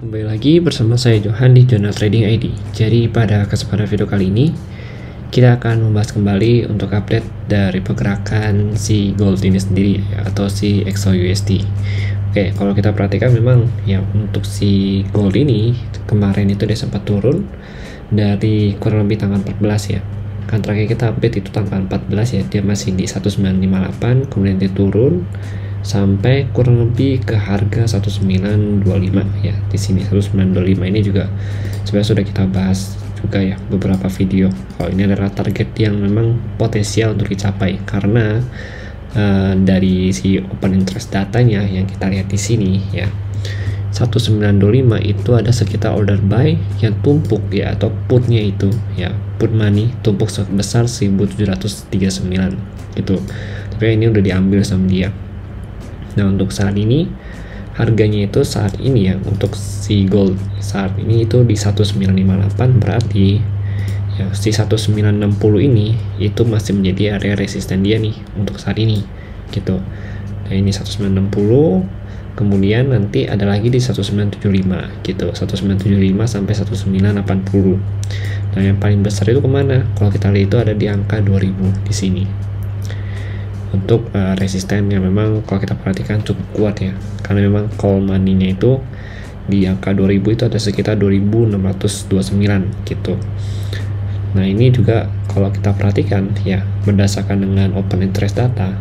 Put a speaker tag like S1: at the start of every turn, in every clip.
S1: Kembali lagi bersama saya Johan di Journal Trading ID. Jadi pada kesempatan video kali ini kita akan membahas kembali untuk update dari pergerakan si gold ini sendiri atau si XAUUSD. Oke, kalau kita perhatikan memang ya untuk si gold ini kemarin itu dia sempat turun dari kurang lebih tanggal 14 ya. Kan terakhir kita update itu tanggal 14 ya, dia masih di 1958, kemudian dia turun sampai kurang lebih ke harga 1925 ya. Di sini 1925 ini juga sebenarnya sudah kita bahas juga ya beberapa video. Kalau ini adalah target yang memang potensial untuk dicapai karena dari si open interest datanya yang kita lihat di sini ya, 1925 itu ada sekitar order buy yang tumpuk ya, atau putnya itu ya, put money tumpuk sebesar 1739 gitu. Tapi ini udah diambil sama dia. Nah untuk saat ini harganya itu saat ini ya, untuk si gold saat ini itu di 1958, berarti ya si 1960 ini itu masih menjadi area resisten dia nih untuk saat ini gitu. Nah ini 1960, kemudian nanti ada lagi di 1975 gitu, 1975 sampai 1980. Nah yang paling besar itu kemana? Kalau kita lihat itu ada di angka 2000 di sini untuk resisten yang memang kalau kita perhatikan cukup kuat ya, karena memang call money-nya itu di angka 2000 itu ada sekitar 2629 gitu. Nah ini juga kalau kita perhatikan ya, berdasarkan dengan open interest data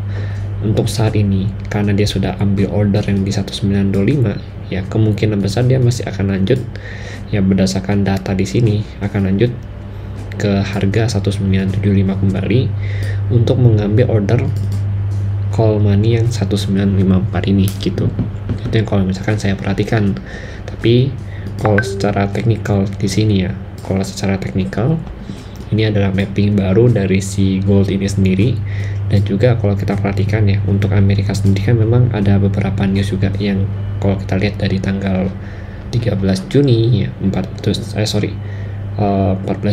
S1: untuk saat ini, karena dia sudah ambil order yang di 1925 ya, kemungkinan besar dia masih akan lanjut ya, berdasarkan data di sini akan lanjut ke harga 1975 kembali untuk mengambil order call money yang 1954 ini gitu. Itu yang kalau misalkan saya perhatikan. Tapi kalau secara teknikal di sini ya, kalau secara teknikal ini adalah mapping baru dari si gold ini sendiri. Dan juga kalau kita perhatikan ya, untuk Amerika sendiri kan memang ada beberapa news juga yang kalau kita lihat dari tanggal 13 Juni ya, 14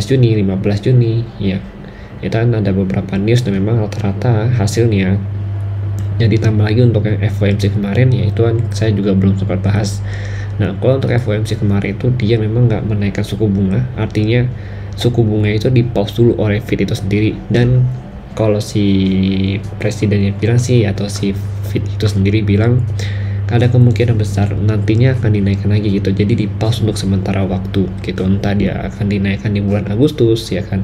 S1: Juni, 15 Juni ya, itu kan ada beberapa news dan memang rata-rata hasilnya. Jadi ditambah lagi untuk yang FOMC kemarin ya, itu kan saya juga belum sempat bahas. Nah kalau untuk FOMC kemarin itu dia memang nggak menaikkan suku bunga, artinya suku bunga itu di pause dulu oleh Fed itu sendiri. Dan kalau si presidennya bilang sih, atau si Fed itu sendiri bilang ada kemungkinan besar nantinya akan dinaikkan lagi gitu. Jadi di pause untuk sementara waktu gitu, entah dia akan dinaikkan di bulan Agustus ya kan,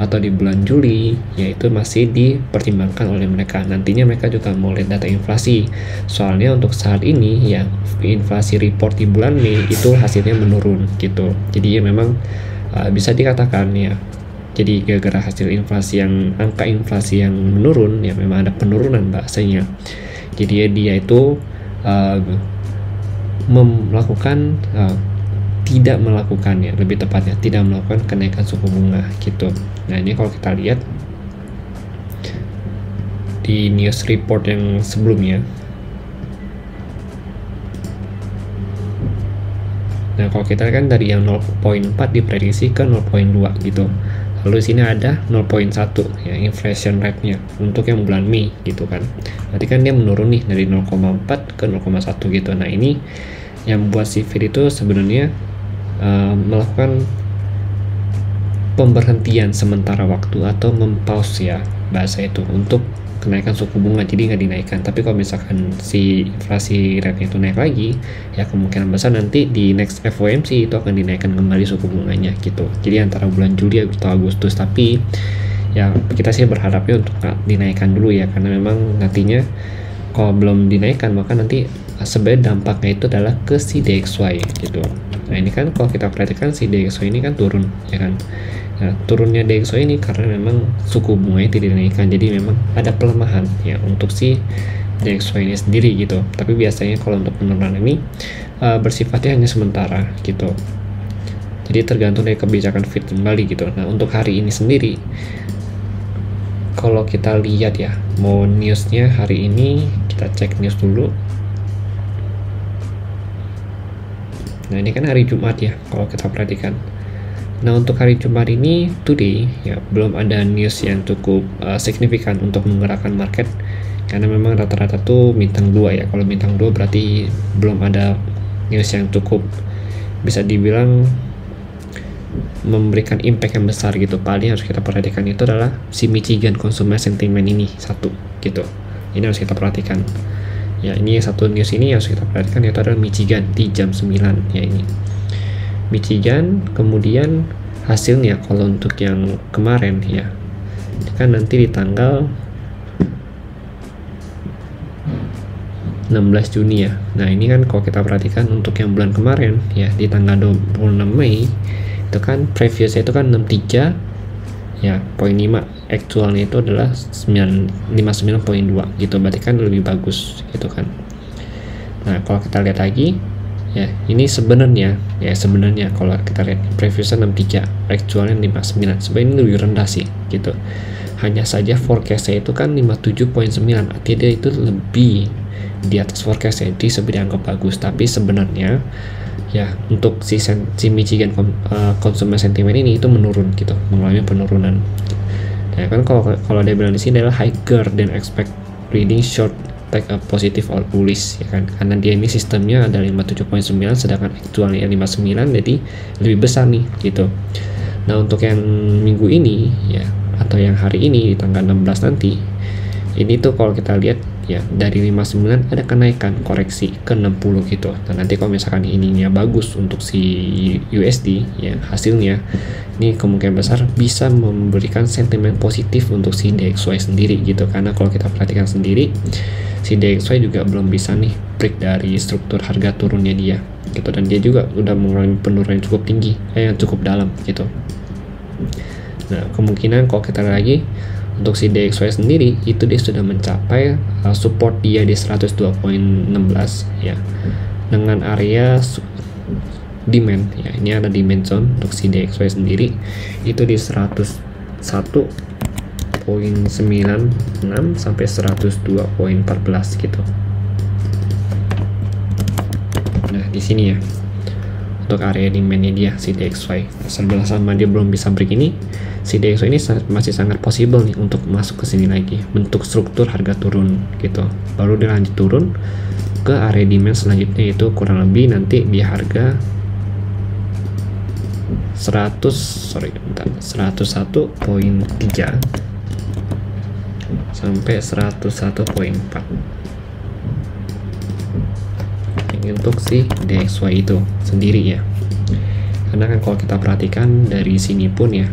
S1: atau di bulan Juli ya, itu masih dipertimbangkan oleh mereka. Nantinya mereka juga mau lihat data inflasi, soalnya untuk saat ini ya inflasi report di bulan Mei itu hasilnya menurun gitu. Jadi ya memang bisa dikatakan ya, jadi gara-gara hasil inflasi yang, angka inflasi yang menurun ya, memang ada penurunan bahasanya. Jadi dia itu tidak melakukan ya, lebih tepatnya tidak melakukan kenaikan suku bunga gitu. Nah ini kalau kita lihat di news report yang sebelumnya, nah kalau kita kan dari yang 0.4 diprediksi ke 0.2 gitu. Lalu di sini ada 0.1 ya inflation rate-nya untuk yang bulan Mei gitu kan. Berarti kan dia menurun nih dari 0,4 ke 0,1 gitu. Nah, ini yang buat si Fed itu sebenarnya melakukan pemberhentian sementara waktu atau mempause ya bahasa itu, untuk kenaikan suku bunga. Jadi nggak dinaikkan. Tapi kalau misalkan si inflasi rate itu naik lagi ya, kemungkinan besar nanti di next FOMC itu akan dinaikkan kembali suku bunganya gitu. Jadi antara bulan Juli atau Agustus. Tapi ya kita sih berharapnya untuk dinaikkan dulu ya, karena memang nantinya kalau belum dinaikkan maka nanti sebenarnya dampaknya itu adalah ke si DXY gitu. Nah ini kan kalau kita perhatikan si DXY ini kan turun ya kan. Nah, turunnya DXY ini karena memang suku bunganya tidak dinaikkan, jadi memang ada pelemahan ya untuk si DXY ini sendiri gitu. Tapi biasanya kalau untuk penurunan ini bersifatnya hanya sementara gitu. Jadi tergantung dari kebijakan Fed kembali gitu. Nah untuk hari ini sendiri, kalau kita lihat ya, mau newsnya hari ini, kita cek news dulu. Nah ini kan hari Jumat ya, kalau kita perhatikan. Nah untuk hari Jumat ini, today ya, belum ada news yang cukup signifikan untuk menggerakkan market, karena memang rata-rata tuh bintang 2 ya. Kalau bintang 2 berarti belum ada news yang cukup bisa dibilang memberikan impact yang besar gitu. Paling harus kita perhatikan itu adalah si Michigan Consumer Sentiment ini satu gitu. Ini harus kita perhatikan. Ya, ini satu news ini harus kita perhatikan, yaitu adalah Michigan di jam 9 ya. Ini Michigan. Kemudian hasilnya kalau untuk yang kemarin ya, kan nanti di tanggal 16 Juni ya. Nah, ini kan kalau kita perhatikan untuk yang bulan kemarin ya, di tanggal 26 Mei itu kan previousnya itu kan 63 ya, 0.5, actualnya itu adalah 59.2 gitu, berarti kan lebih bagus gitu kan. Nah, kalau kita lihat lagi ya, ini sebenarnya kalau kita lihat previousnya 63, actualnya 59, sebenarnya ini lebih rendah sih gitu. Hanya saja forecastnya itu kan 57.9, artinya dia itu lebih di atas forecastnya, jadi sebenarnya dianggap bagus. Tapi sebenarnya ya, untuk si Michigan Consumer Sentiment ini itu menurun gitu, mengalami penurunan. Nah, kan kalau dia bilang di sini adalah higher than expect reading short take a positive or bullish ya kan, karena dia ini sistemnya ada 57.9 sedangkan aktualnya 59, jadi lebih besar nih gitu. Nah, untuk yang minggu ini ya, atau yang hari ini di tanggal 16 nanti, ini tuh kalau kita lihat ya, dari 59 ada kenaikan koreksi ke 60 gitu. Nah, nanti kalau misalkan ininya bagus untuk si USD ya, hasilnya ini kemungkinan besar bisa memberikan sentimen positif untuk si DXY sendiri gitu. Karena kalau kita perhatikan sendiri, si DXY juga belum bisa nih break dari struktur harga turunnya dia gitu, dan dia juga udah mengalami penurunan yang cukup tinggi, yang cukup dalam gitu. Nah, kemungkinan kalau kita lihat lagi untuk si DXY sendiri itu dia sudah mencapai support dia di 102.16 ya, dengan area demand ya. Ini ada demand zone untuk si DXY sendiri itu di 101.96 sampai 102.14 gitu. Nah, di sini ya untuk area demandnya dia si DXY. Sebelah sama dia belum bisa break ini, si DXY ini masih sangat possible nih untuk masuk ke sini lagi, bentuk struktur harga turun gitu, baru dia lanjut turun ke area demand selanjutnya, itu kurang lebih nanti di harga 101.3 sampai 101.4 untuk si DXY itu sendiri ya. Karena kan kalau kita perhatikan dari sini pun ya,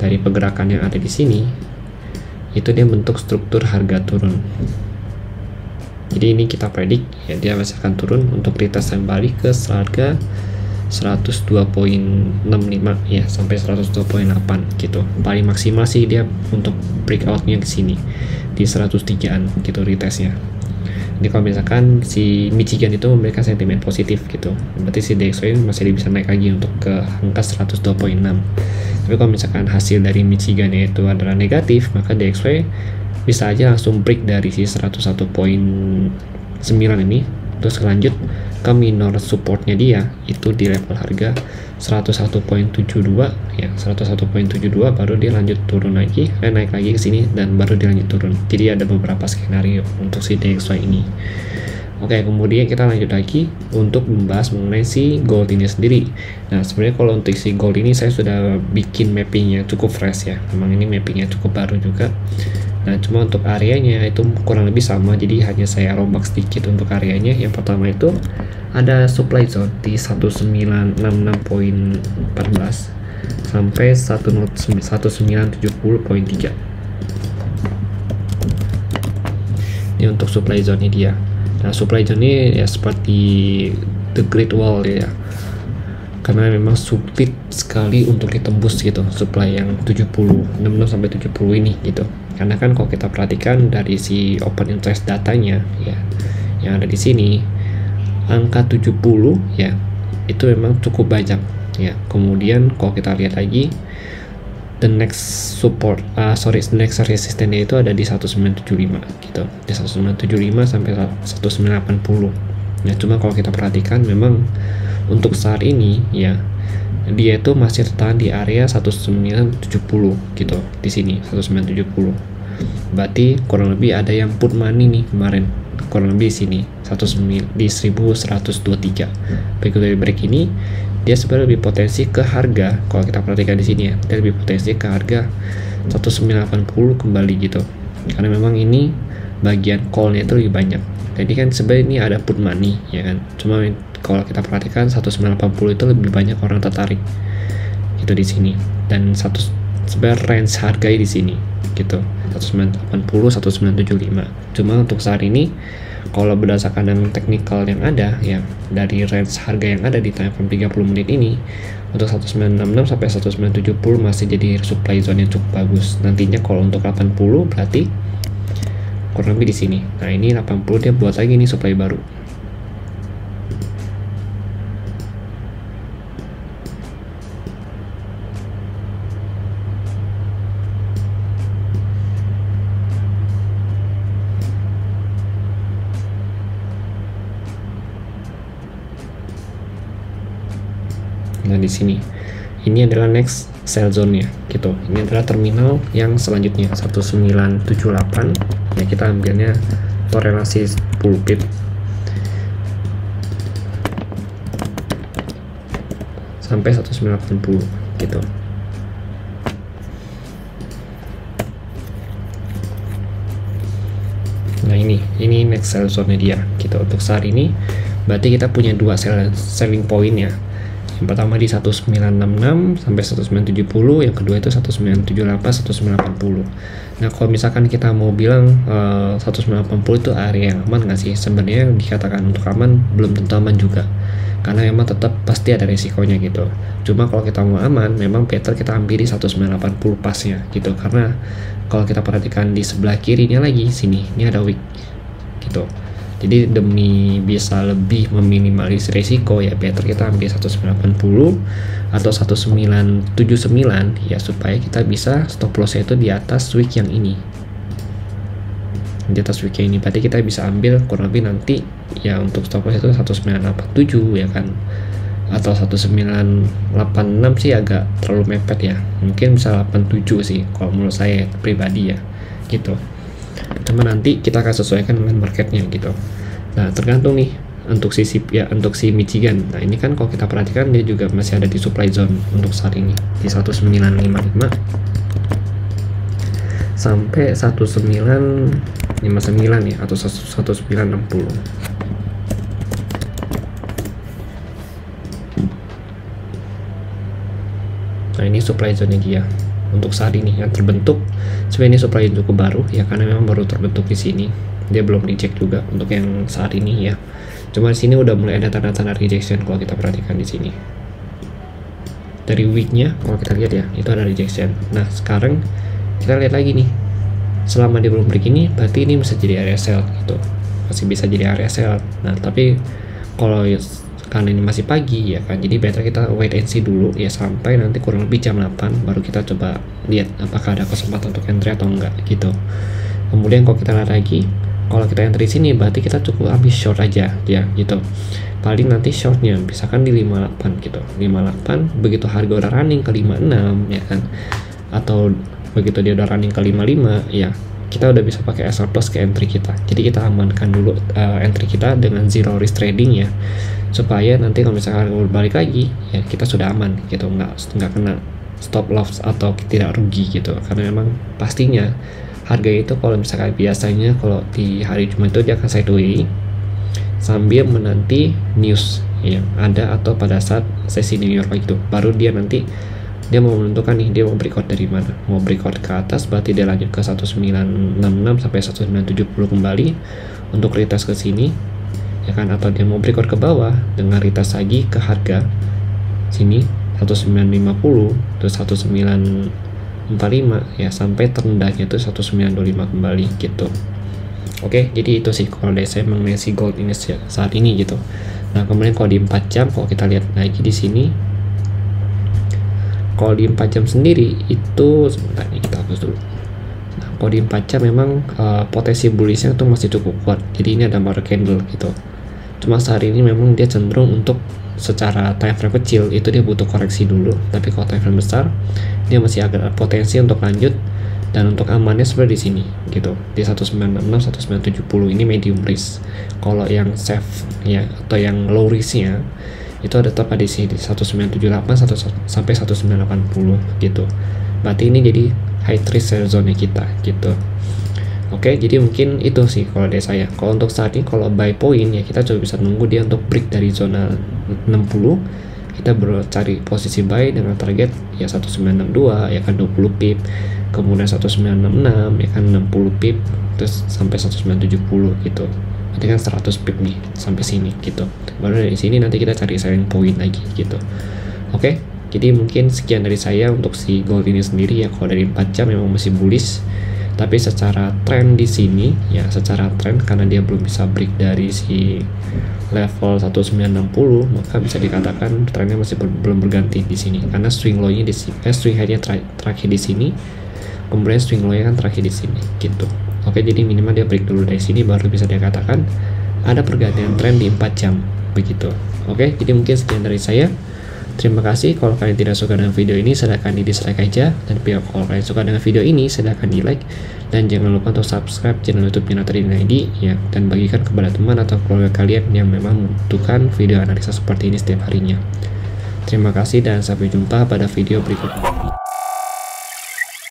S1: dari pergerakan yang ada di sini itu dia bentuk struktur harga turun. Jadi ini kita predik ya, dia masih akan turun untuk retest kembali ke harga 102.65 ya sampai 102.8 gitu. Paling maksimal sih dia untuk breakoutnya di sini di 103-an gitu retestnya. Jadi kalau misalkan si Michigan itu memberikan sentimen positif gitu, berarti si DXY masih bisa naik lagi untuk ke angka 102.6. Tapi kalau misalkan hasil dari Michigan itu adalah negatif, maka DXY bisa aja langsung break dari si 101.9 ini, terus lanjut ke minor supportnya dia itu di level harga 101.72 ya, 101.72 baru dia lanjut turun lagi, naik lagi ke sini dan baru dia lanjut turun. Jadi ada beberapa skenario untuk si DXY ini. Oke, kemudian kita lanjut lagi untuk membahas mengenai si gold ini sendiri. Nah, sebenarnya kalau untuk si gold ini saya sudah bikin mappingnya cukup fresh ya, memang ini mappingnya cukup baru juga. Nah, cuma untuk areanya itu kurang lebih sama, jadi hanya saya rombak sedikit untuk areanya. Yang pertama itu ada supply zone di 1966.14 sampai 1970.3. Ini untuk supply zone-nya dia. Nah, supply zone ini ya seperti the Great Wall ya, karena memang sulit sekali untuk ditembus gitu supply yang 66 sampai 70 ini gitu. Karena kan kalau kita perhatikan dari si open interest datanya ya, yang ada di sini angka 70 ya, itu memang cukup banyak ya. Kemudian kalau kita lihat lagi the next support the next resistance itu ada di 1975 gitu, di 1975 sampai 1980. Nah, cuma kalau kita perhatikan memang untuk saat ini ya, dia itu masih tertahan di area 1970 gitu, di sini 1970. Berarti kurang lebih ada yang put money nih kemarin kurang lebih di sini di 1123. Begitu dari break ini dia sebenarnya lebih potensi ke harga, kalau kita perhatikan di sini ya, dia lebih potensi ke harga 1980 kembali gitu, karena memang ini bagian call-nya itu lebih banyak. Jadi kan sebenarnya ini ada put money ya kan, cuma kalau kita perhatikan 1980 itu lebih banyak orang tertarik gitu di sini, dan sebenarnya range harganya di sini gitu 1980 1975. Cuma untuk saat ini kalau berdasarkan dengan teknikal yang ada ya, dari range harga yang ada di time frame 30 menit ini, untuk 1966 sampai 1970 masih jadi supply zone yang cukup bagus. Nantinya kalau untuk 80 berarti kurang lebih di sini. Nah, ini 80 dia buat lagi nih supply baru. Nah, di sini ini adalah next sell zone ya gitu. Ini adalah terminal yang selanjutnya 1978 ya, kita ambilnya toleransi 10 pip sampai 1980 gitu. Nah, ini next sell zone dia gitu. Untuk saat ini berarti kita punya dua selling point ya. Yang pertama di 1966 sampai 1970, yang kedua itu 1978 1980. Nah, kalau misalkan kita mau bilang 1980 itu area yang aman nggak sih? Sebenarnya dikatakan untuk aman belum tentu aman juga, karena memang tetap pasti ada resikonya gitu. Cuma kalau kita mau aman, memang better kita ambil di 1980 pasnya gitu, karena kalau kita perhatikan di sebelah kirinya lagi sini, ini ada wick gitu. Jadi demi bisa lebih meminimalis resiko ya, better kita ambil 1980 atau 1979 ya, supaya kita bisa stop lossnya itu di atas wick yang ini. Di atas wick yang ini berarti kita bisa ambil kurang lebih nanti ya, untuk stop loss itu 1987 ya kan, atau 1986 sih agak terlalu mepet ya, mungkin bisa 87 sih kalau menurut saya pribadi ya gitu. Cuma nanti kita akan sesuaikan dengan marketnya gitu. Nah, tergantung nih untuk untuk si Michigan. Nah, ini kan kalau kita perhatikan dia juga masih ada di supply zone untuk saat ini di 1955 sampai 1959 ya, atau 1960. Nah, ini supply zone dia untuk saat ini yang terbentuk. Sebenarnya ini supply yang cukup baru ya, karena memang baru terbentuk di sini. Dia belum reject juga untuk yang saat ini ya. Cuma di sini udah mulai ada tanda-tanda rejection kalau kita perhatikan di sini. Dari weeknya kalau kita lihat ya, itu ada rejection. Nah, sekarang kita lihat lagi nih. Selama dia belum break ini, berarti ini bisa jadi area sell gitu. Masih bisa jadi area sell. Nah, tapi kalau karena ini masih pagi ya kan, jadi better kita wait and see dulu ya, sampai nanti kurang lebih jam 8 baru kita coba lihat apakah ada kesempatan untuk entry atau enggak gitu. Kemudian kalau kita lihat lagi, kalau kita entry sini berarti kita cukup habis short aja ya gitu. Paling nanti shortnya misalkan di 58 gitu, 58 begitu harga udah running ke 56 ya kan, atau begitu dia udah running ke 55 ya, kita udah bisa pakai SL plus ke entry kita. Jadi kita amankan dulu entry kita dengan zero risk trading ya, supaya nanti kalau misalkan balik lagi ya kita sudah aman gitu, nggak kena stop loss atau tidak rugi gitu. Karena memang pastinya harga itu kalau misalkan biasanya kalau di hari Jumat itu dia akan sideways sambil menanti news yang ada, atau pada saat sesi New York itu baru dia nanti dia mau menentukan nih dia mau breakout dari mana. Mau breakout ke atas berarti dia lanjut ke 1966 sampai 1970 kembali untuk retest ke sini ya kan, atau dia mau breakout ke bawah dengan retest lagi ke harga sini 1950 terus 1945 ya, sampai terendahnya itu 1925 kembali gitu. Oke, jadi itu sih kalau dari saya mengenai si gold ini saat ini gitu. Nah, kemudian kalau di 4 jam kalau kita lihat lagi di sini, kalau di 4 jam sendiri itu sebentar nih kita hapus dulu. Nah, kalau di 4 jam memang potensi bullishnya itu masih cukup kuat. Jadi ini ada market candle gitu. Cuma saat ini memang dia cenderung untuk secara time frame kecil itu dia butuh koreksi dulu, tapi kalau time frame besar dia masih agak potensi untuk lanjut Dan untuk amannya sebenarnya di sini gitu, di 1966 1970 ini medium risk. Kalau yang safe ya atau yang low risknya itu ada tetap di sini 1978 sampai 1980 gitu. Berarti ini jadi high risk zone kita gitu. Oke, jadi mungkin itu sih kalau dari saya. Kalau untuk saat ini kalau buy point ya kita coba bisa nunggu dia untuk break dari zona 60. Kita cari posisi buy dengan target ya 1962 ya kan 20 pip, kemudian 1966 ya kan 60 pip, terus sampai 1970 gitu. Nanti kan 100 pip nih sampai sini gitu. Baru dari sini nanti kita cari selling point lagi gitu. Oke, jadi mungkin sekian dari saya untuk si gold ini sendiri ya. Kalau dari 4 jam memang masih bullish, tapi secara tren di sini ya, secara tren karena dia belum bisa break dari si level 1960, maka bisa dikatakan trennya masih belum berganti di sini karena swing low-nya di sini, swing high-nya terakhir di sini, kemudian swing low-nya kan terakhir di sini gitu. Oke, jadi minimal dia break dulu dari sini baru bisa dikatakan ada pergantian tren di 4 jam begitu. Oke, jadi mungkin sekian dari saya. Terima kasih. Kalau kalian tidak suka dengan video ini, silahkan di dislike aja. Dan kalau kalian suka dengan video ini, silahkan di like. Dan jangan lupa untuk subscribe channel YouTube Natrading ID ya. Dan bagikan kepada teman atau keluarga kalian yang memang membutuhkan video analisa seperti ini setiap harinya. Terima kasih dan sampai jumpa pada video berikutnya.